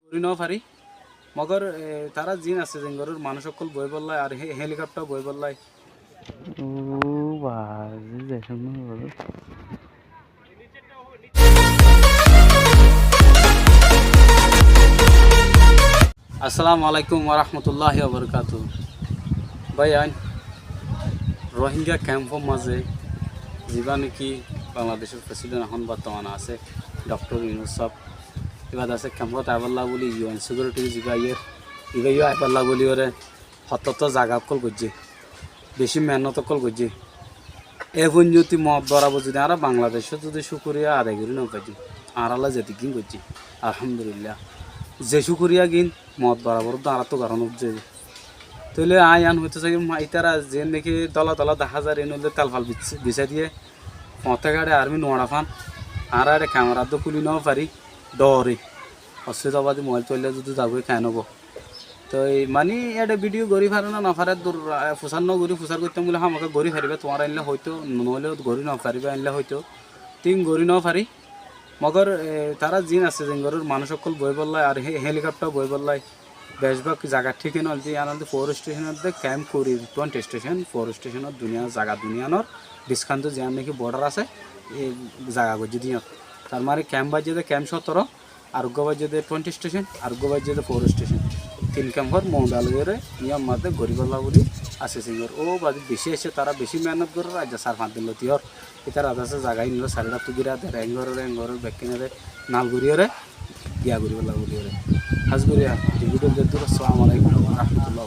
করি ন পারি মগর তারা জিন আছে জেঙ্গরের মানুষ সকল বই বললাই আর হেলিকপ্টার বই বললাই ও বাজি দেখুন বলো আসসালামু আলাইকুম ওয়া রাহমাতুল্লাহি ওয়া বারাকাতুহু ভাই আইন রোহিঙ্গা ক্যাম্পের মাঝে যিবা নাকি বাংলাদেশের প্রেসিডেন্ট এখন বর্তমানে আছে ডক্টর ইউনূস সাহেব এবার আছে ক্যাম্পত আইবাল্লা বলি ইউএন সিকিউরিটি যিবা ইয়ে আইবাল্লা বলি ওরে হতত জাগা কল করছে বেশি মেহনত কল করছে এখন যদি মত বরাবর যদি আর বাংলাদেশে যদি শুকুরিয়া আদায় করি নৌকাছি আর আল্লাহ যেতে কিন করছি আলহামদুলিল্লাহ যে শুকুরিয়া কিন মত বরাবর তো আর তো কারণ হচ্ছে তাহলে আন হইতে চাই ইতারা যে নাকি দলা দলা দেখা যায় এনে তেল ফাল বিছাই দিয়ে পথে গাড়ি আর্মি নোড়া ফান আর আরে ক্যামেরা তো খুলি নেওয়া পারি ডরে অসুবিধাবাদী মোবাইল চললে যদি যাবো খাই নেবো তো এই মানে এটা ভিডিও গড়ি ফারে না ফারে দূর ফুসার ন গড়ি ফুসার করতাম বলে আমাকে গড়ি ফারিবে তোমার আনলে হয়তো নহলেও গড়ি ন ফারিবে আনলে হয়তো তিন গড়ি ন ফারি মগর তারা জিন আছে জেঙ্গরের মানুষ সকল বই বললাই আর হেলিকপ্টার বই বললাই বেশভাগ জায়গা ঠিক নদী আনন্দ ফোর স্টেশনত ক্যাম্প করি 20 স্টেশন ফোর স্টেশনত দুনিয়া জায়গা দুনিয়ানোর ডিসকাউন্ট যে নাকি বর্ডার আছে এই জায়গা গজি দিও তার মানে ক্যাম্প বাজে ক্যাম্প 17 আরোগ্য বাজে 20 স্টেশন আরোগ্য বাজে 4 স্টেশন তিন ক্যাম্পর মৌদালগেরে নিয়ম মাতে গরিবল্লা বলি আছে সিঙ্গর ও বাজে বেশি এসে তারা বেশি মেহনত করে রাজ্য সার ফাঁদ দিল তিহর এটা রাজাসে জায়গায় নিল সারিটা তুগিরা রেঙ্গরের ব্যাকিনেরে নালগুড়িয়রে গিয়া গরিবল্লা বলিওরে হাজগুড়িয়া ডিভিডেল জেদুর আসসালামু আলাইকুম রাহমাতুল্লাহ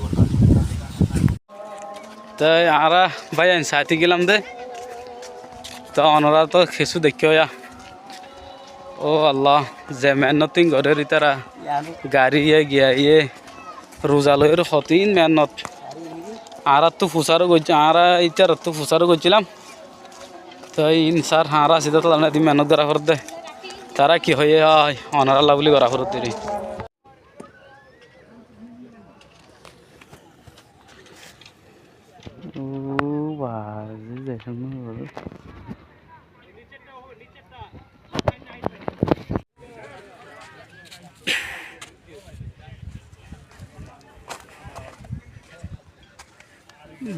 তাই আরা ভাই আইন সাথে গেলাম দে তো অনরা তো কিছু দেখিয়া ও আল্লাহ যে মেহনতিং ঘরের ইতারা গাড়ি গিয়া রোজালয়ের হতিন মেহনত আর তো ফুসারও করছি আর ইটার তো ফুসারও করছিলাম তো ইন স্যার হারা সিধা তো মেহনত করা করে দে তারা কি হয়ে অনার আল্লাহ বলি করা করে দেরি ও বাজি দেখুন বলো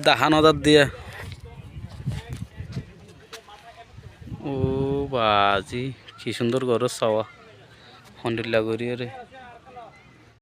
দাহানদার দিয়ে ও বাজি কি সুন্দর ঘর চাওয়া হন্ডিল্লা করি রে